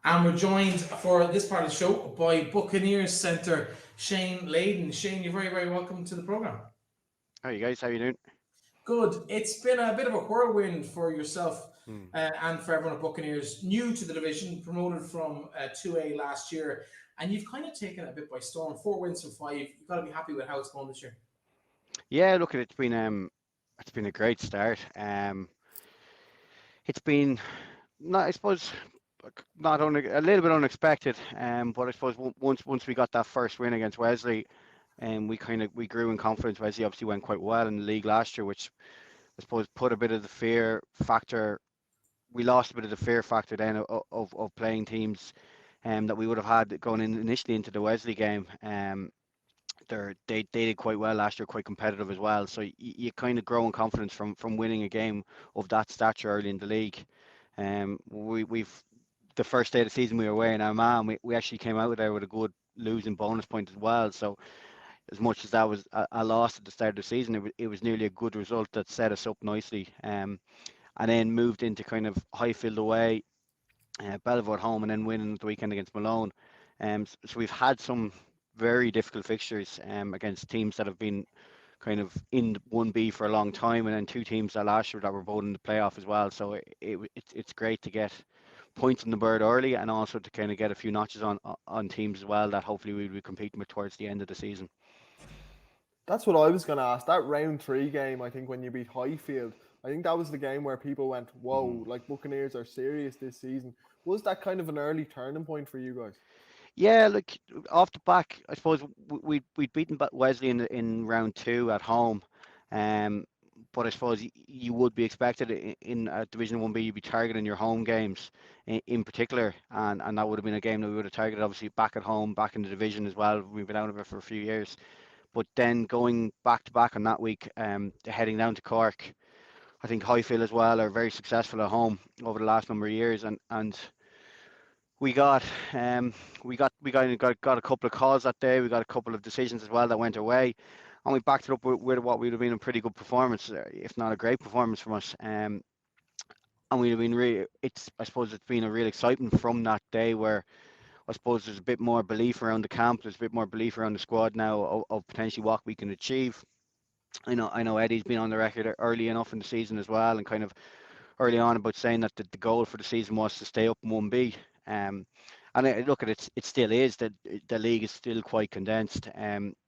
And we're joined for this part of the show by Buccaneers Centre Shane Layden. Shane, you're very, very welcome to the programme. How are you guys? How you doing? Good. It's been a bit of a whirlwind for yourself Hmm. and for everyone at Buccaneers. New to the division, promoted from 2A last year, and you've kind of taken it a bit by storm. 4 wins from 5. You've got to be happy with how it's going this year. Yeah, look, it's been a great start. It's been not, I suppose, not a little bit unexpected. But I suppose once we got that first win against Wesley, and we grew in confidence. Wesley obviously went quite well in the league last year, which I suppose put a bit of the fear factor. We lost a bit of the fear factor then of playing teams, that we would have had going in initially into the Wesley game. They did quite well last year, quite competitive as well. So you kind of grow in confidence from winning a game of that stature early in the league. We've the first day of the season we were away in Armagh, and we actually came out there with a good losing bonus point as well. So as much as that was a loss at the start of the season, it was nearly a good result that set us up nicely. And then moved into kind of Highfield away, Belvoir at home, and then winning the weekend against Malone. So we've had some very difficult fixtures against teams that have been kind of in 1B for a long time, and then two teams that last year that were both in the playoff as well. So it's great to get points on the board early, and also to kind of get a few notches on teams as well that hopefully we'll be competing with towards the end of the season. That's what I was going to ask. That round 3 game, I think when you beat Highfield, I think that was the game where people went, whoa, like Buccaneers are serious this season. Was that kind of an early turning point for you guys? Yeah, look, off the back, I suppose we'd beaten Wesley in round 2 at home, um, but I suppose you would be expected in a Division 1B, you'd be targeting your home games in particular, and that would have been a game that we would have targeted obviously back at home, back in the division as well. We've been out of it for a few years, but then going back to back on that week, heading down to Cork, I think Highfield as well are very successful at home over the last number of years, and we got got a couple of calls that day. We got a couple of decisions as well that went away, and we backed it up with what would have been a pretty good performance, if not a great performance from us. And we'd have been really. I suppose it's been a real excitement from that day where I suppose there's a bit more belief around the camp. There's a bit more belief around the squad now of potentially what we can achieve. I know Eddie's been on the record early enough in the season as well, and kind of early on about saying that the goal for the season was to stay up in 1B. And look at it, it still is that the league is still quite condensed.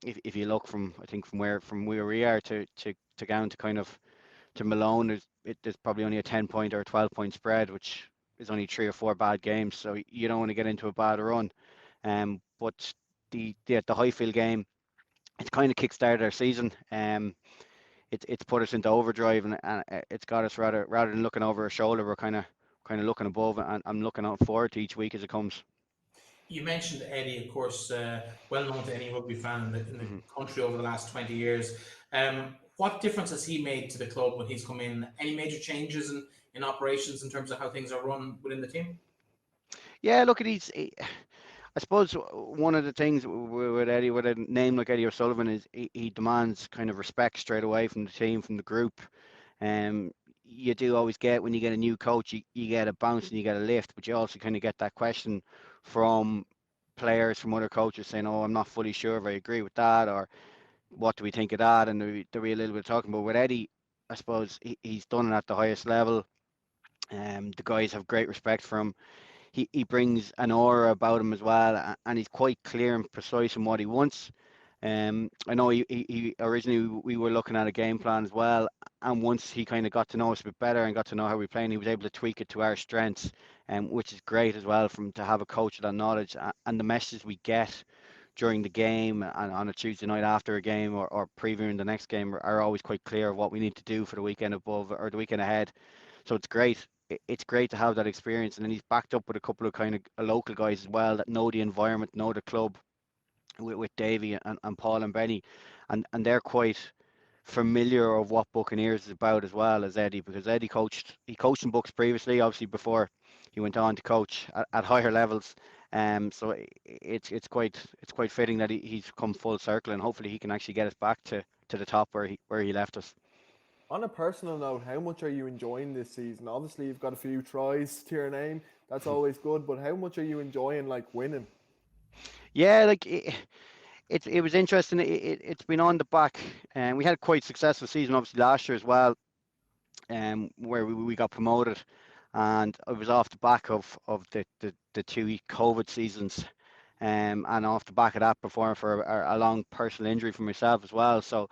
If you look from I think from where we are to down to kind of to Malone, there's probably only a 10 point or a 12 point spread, which is only 3 or 4 bad games. So you don't want to get into a bad run. But the Highfield game, it's kind of kick-started our season. It's put us into overdrive, and it's got us rather than looking over our shoulder, we're kind of looking above, and I'm looking out forward to each week as it comes. You mentioned Eddie, of course, well known to any rugby fan in the Mhm. country over the last 20 years. What difference has he made to the club when he's come in? Any major changes in operations in terms of how things are run within the team? Yeah, look at I suppose one of the things with Eddie, with a name like Eddie O'Sullivan, is he demands kind of respect straight away from the team, from the group. Um, you do always get when you get a new coach, you get a bounce and you get a lift, but you also kind of get that question from players, from other coaches saying, "Oh, I'm not fully sure if I agree with that," or "What do we think of that?" And there be a little bit of talking. But with Eddie, I suppose he's done it at the highest level. The guys have great respect for him. He brings an aura about him as well, and he's quite clear and precise in what he wants. I know he originally we were looking at a game plan as well, and once he kind of got to know us a bit better and got to know how we play, and he was able to tweak it to our strengths, which is great as well from to have a coach with that knowledge, and the messages we get during the game and on a Tuesday night after a game, or previewing the next game, are always quite clear of what we need to do for the weekend above or the weekend ahead. So it's great. It's great to have that experience, and then he's backed up with a couple of kind of local guys as well that know the environment, know the club, with Davey and Paul and Benny, and they're quite familiar of what Buccaneers is about as well as Eddie, because he coached in Bucks previously, obviously before he went on to coach at higher levels. So it's quite fitting that he's come full circle, and hopefully he can actually get us back to the top where he left us. On a personal note, how much are you enjoying this season? Obviously, you've got a few tries to your name. That's always good. But how much are you enjoying like winning? Yeah, like it was interesting. It's been on the back, and we had quite successful season obviously last year as well, where we got promoted, and it was off the back of the two COVID seasons, and off the back of that performing for a long personal injury for myself as well. So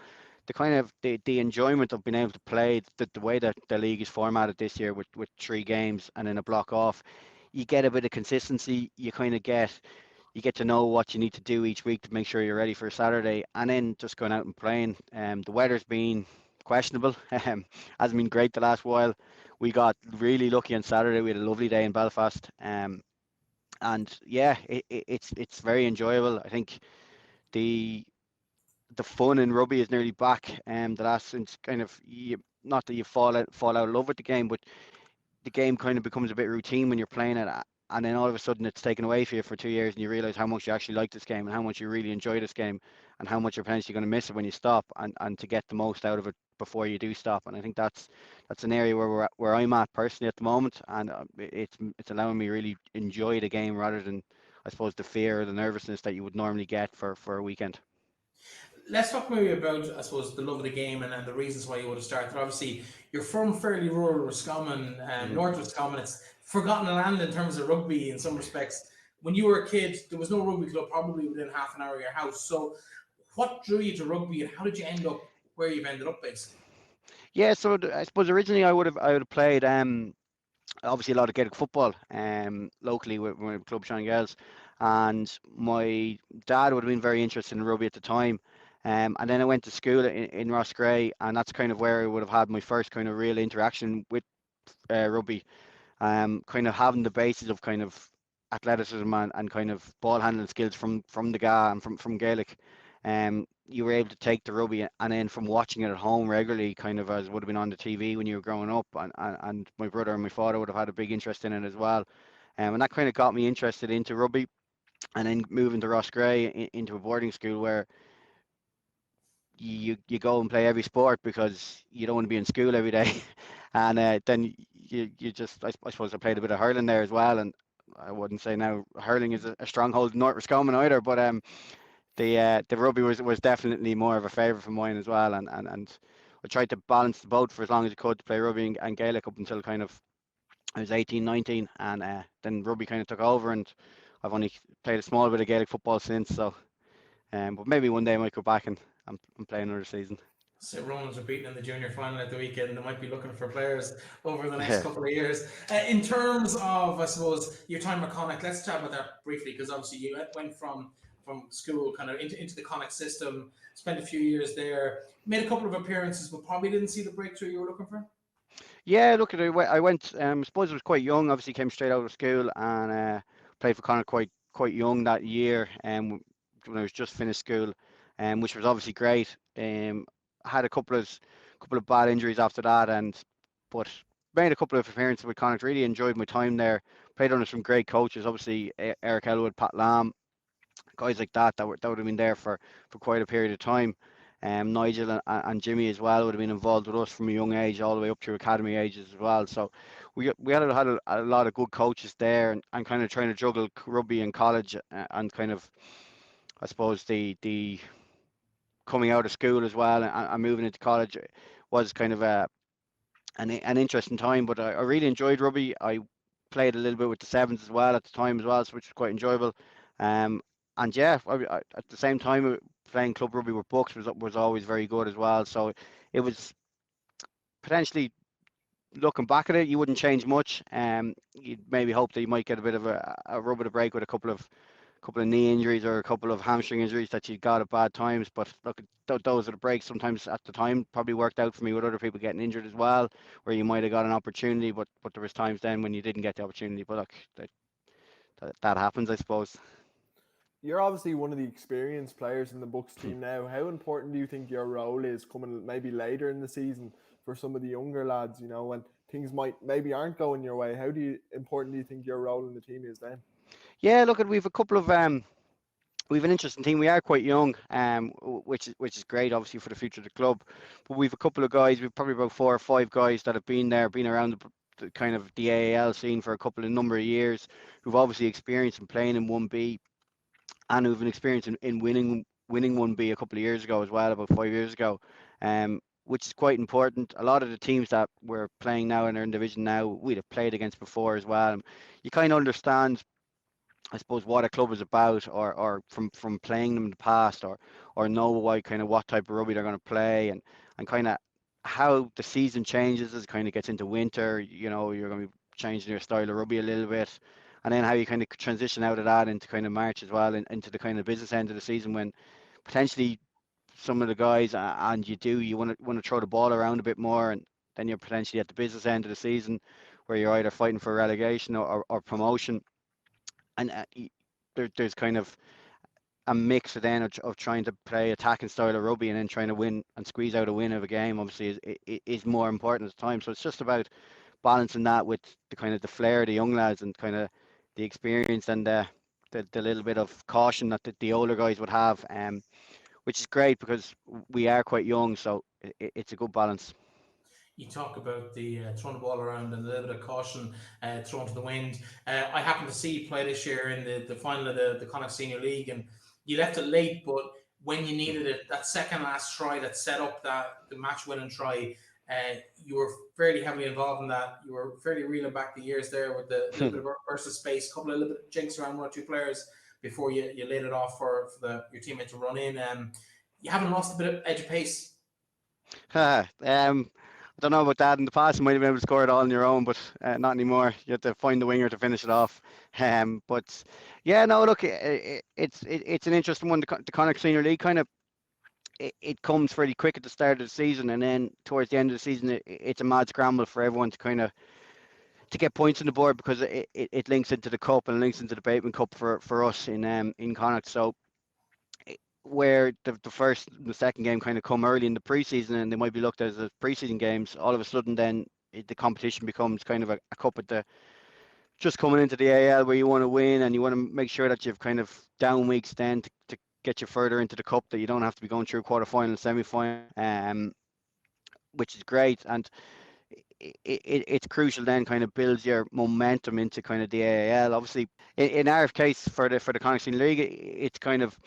the kind of the enjoyment of being able to play the way that the league is formatted this year with 3 games and then a block off, you get a bit of consistency. You get to know what you need to do each week to make sure you're ready for Saturday, and then just going out and playing. The weather's been questionable. Hasn't been great the last while. We got really lucky on Saturday. We had a lovely day in Belfast. And yeah, it's very enjoyable. I think the the fun in rugby is nearly back. The last since kind of not that you fall out of love with the game, but the game kind of becomes a bit routine when you're playing it, and then all of a sudden it's taken away from you for 2 years, and you realize how much you actually like this game and how much you really enjoy this game, and how much you're potentially going to miss it when you stop, and to get the most out of it before you do stop. And I think that's an area where I'm at personally at the moment, and it's allowing me to really enjoy the game rather than, I suppose, the fear or the nervousness that you would normally get for a weekend. Let's talk maybe about, I suppose, the love of the game and the reasons why you would have started. Obviously, you're from fairly rural Roscommon, North Roscommon. It's forgotten land in terms of rugby in some respects. When you were a kid, there was no rugby club probably within half an hour of your house. So what drew you to rugby, and how did you end up where you've ended up, basically? Yeah, so I suppose originally I would have played obviously a lot of Gaelic football locally with Club Shannon Girls, and my dad would have been very interested in rugby at the time. And then I went to school in Roscrea, and that's kind of where I would have had my first kind of real interaction with rugby. Kind of having the basis of kind of athleticism and kind of ball handling skills from the GA and from Gaelic. You were able to take the rugby, and then from watching it at home regularly, kind of as would have been on the TV when you were growing up, and my brother and my father would have had a big interest in it as well. And that kind of got me interested into rugby, and then moving to Roscrea into a boarding school where you go and play every sport because you don't want to be in school every day. And then you just, I suppose I played a bit of hurling there as well, and I wouldn't say now hurling is a stronghold in North Roscommon either, but the rugby was definitely more of a favourite for mine as well, and I tried to balance the both for as long as I could to play rugby and Gaelic up until kind of I was 18, 19, and then rugby kind of took over, and I've only played a small bit of Gaelic football since, so but maybe one day I might go back and play another season. So Romans are beaten in the junior final at the weekend. They might be looking for players over the next couple of years. In terms of, I suppose, your time at Connacht, let's chat about that briefly, because obviously you went from school kind of into the Connacht system, spent a few years there, made a couple of appearances, but probably didn't see the breakthrough you were looking for. Yeah, look at it. I went. I suppose I was quite young. Obviously, came straight out of school and played for Connacht quite young that year. When I was just finished school, which was obviously great. Had a couple of bad injuries after that, but made a couple of appearances with Connacht. Really enjoyed my time there. Played under some great coaches. Obviously, Eric Elwood, Pat Lamb, guys like that would have been there for quite a period of time. Nigel and Jimmy as well would have been involved with us from a young age all the way up through academy ages as well. So we had a lot of good coaches there, and kind of trying to juggle rugby in college and kind of, I suppose, the coming out of school as well and moving into college was kind of an interesting time. But I really enjoyed rugby. I played a little bit with the sevens as well at the time as well, so which was quite enjoyable. And yeah, at the same time, playing club rugby with Bucks was always very good as well. So it was potentially, looking back at it, you wouldn't change much. You'd maybe hope that you might get a bit of a rub of the break with a couple of knee injuries or a couple of hamstring injuries that you got at bad times. But look, those are the breaks. Sometimes at the time probably worked out for me with other people getting injured as well, where you might have got an opportunity, but there was times then when you didn't get the opportunity. But look, that happens, I suppose. You're obviously one of the experienced players in the Bucks team now. How important do you think your role is coming maybe later in the season for some of the younger lads, you know, when things maybe aren't going your way? How important do you think your role in the team is then? Yeah, look, we've a couple of we've an interesting team. We are quite young, which is great, obviously, for the future of the club. But we've a couple of guys. We've probably about 4 or 5 guys that have been around the kind of the AAL scene for a couple of number of years, who've obviously experienced in playing in 1B, and who've an experience in winning 1B a couple of years ago as well, about 5 years ago, which is quite important. A lot of the teams that we're playing now and are in division now, we'd have played against before as well. And you kind of understand, I suppose, what a club is about, or from playing them in the past, or know what type of rugby they're going to play, and kind of how the season changes as it kind of gets into winter. You know, you're going to be changing your style of rugby a little bit, and then how you kind of transition out of that into kind of March as well, and into the kind of business end of the season, when potentially some of the guys, and you want to throw the ball around a bit more, and then you're potentially at the business end of the season where you're either fighting for relegation or promotion. And there's kind of a mix then of trying to play attacking style of rugby and then trying to win and squeeze out a win of a game, obviously is more important at the time. So it's just about balancing that with the kind of the flair of the young lads, and kind of the experience, and the little bit of caution that the older guys would have, which is great because we are quite young, so it's a good balance. You talk about the throwing the ball around and a little bit of caution thrown to the wind. I happened to see you play this year in the final of the Connacht Senior League, and you left it late, but when you needed it, that second last try that set up the match winning try, you were fairly heavily involved in that. You were fairly reeling back the years there with the little bit of burst of space, a couple of little bit of jinks around one or two players before you laid it off for your teammate to run in. You haven't lost a bit of edge of pace. I don't know about that. In the past, you might have been able to score it all on your own, but not anymore. You have to find the winger to finish it off. But yeah, no, look, it's an interesting one. The Connacht Senior League kind of it comes fairly quick at the start of the season, and then towards the end of the season, it's a mad scramble for everyone to kind of to get points on the board, because it links into the cup and links into the Bateman Cup for us in Connacht. So where the first and the second game kind of come early in the preseason, and they might be looked at as preseason games, all of a sudden then the competition becomes kind of a cup at the just coming into the AL, where you want to win and you want to make sure that you've kind of down weeks then to get you further into the cup, that you don't have to be going through quarter-final, semi-final, which is great. And it's crucial then, kind of builds your momentum into kind of the AAL. Obviously, in our case for the Connacht Senior League, it's kind of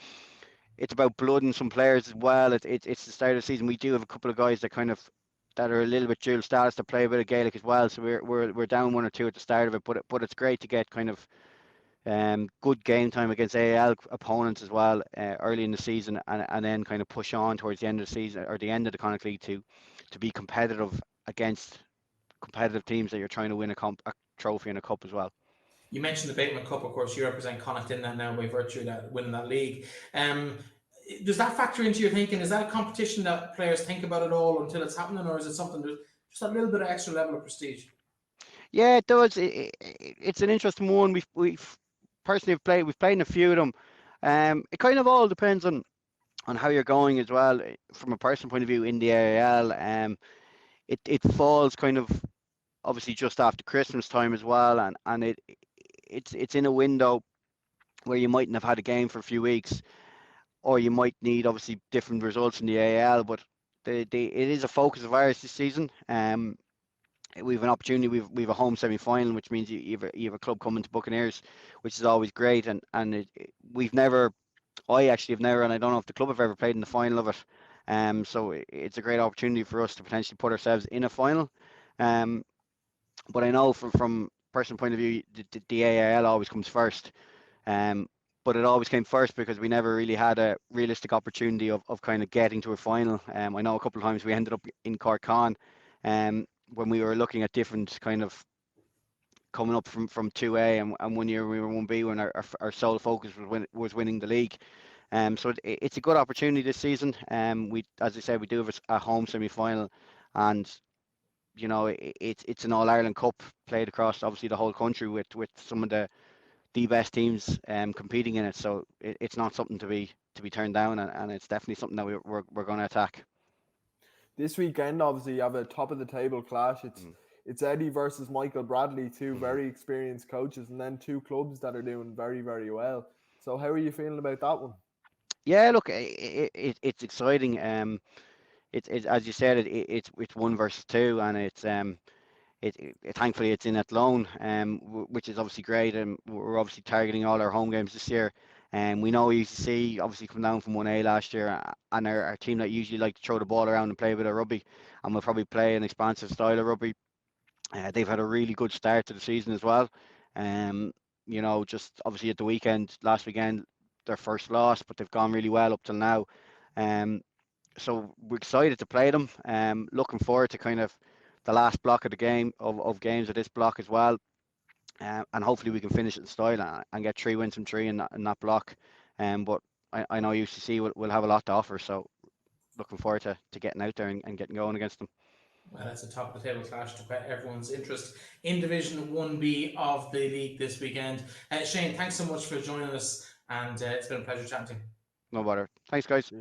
it's about blooding some players as well. It's the start of the season. We do have a couple of guys that are a little bit dual status, to play a bit of Gaelic as well. So we're down one or two at the start of it, but it's great to get kind of good game time against AAL opponents as well early in the season, and then kind of push on towards the end of the season, or the end of the Connacht League, to be competitive against competitive teams that you're trying to win a trophy and a cup as well. You mentioned the Bateman Cup, of course. You represent Connacht in that now by virtue of that winning that league. Does that factor into your thinking? Is that a competition that players think about at all until it's happening, or is it something that's just a little bit of extra level of prestige? Yeah, it does. It's an interesting one. We've personally we've played in a few of them. It kind of all depends on how you're going as well. From a personal point of view in the AAL, it falls kind of obviously just after Christmas time as well, and it's in a window where you mightn't have had a game for a few weeks, or you might need obviously different results in the AAL. But it is a focus of ours this season. We've an opportunity. We've a home semi-final, which means you have a club coming to Buccaneers, which is always great. And I actually have never, and I don't know if the club have ever played in the final of it. So it's a great opportunity for us to potentially put ourselves in a final. But I know from personal point of view, the AAL always comes first. But it always came first because we never really had a realistic opportunity of kind of getting to a final. I know a couple of times we ended up in Cork Con, when we were looking at different kind of coming up from 2A, and 1 year we were 1B, when our sole focus was winning the league. So it's a good opportunity this season. As I said, we do have a home semi-final, and you know it's an All-Ireland Cup played across obviously the whole country with some of the best teams competing in it. So it's not something to be turned down, and it's definitely something that we're going to attack. This weekend, obviously, you have a top of the table clash. It's Eddie versus Michael Bradley, two very experienced coaches, and then two clubs that are doing very, very well. So how are you feeling about that one? Yeah, look, it's exciting. It's as you said, it's 1 versus 2, and thankfully it's in Athlone, which is obviously great, and we're obviously targeting all our home games this year. And we know UCC obviously come down from 1A last year, and our team that usually like to throw the ball around and play a bit of rugby, and we'll probably play an expansive style of rugby. They've had a really good start to the season as well. Just obviously at the last weekend, their first loss, but they've gone really well up till now. So we're excited to play them. Looking forward to kind of the last block of the game of games of this block as well. And hopefully we can finish it in style and get 3 wins from 3 in that block. But I know UCC will have a lot to offer, so looking forward to getting out there and getting going against them. Well, that's a top of the table clash to whet everyone's interest in Division 1B of the league this weekend. Shane, thanks so much for joining us, and it's been a pleasure chatting to you. No bother. Thanks, guys.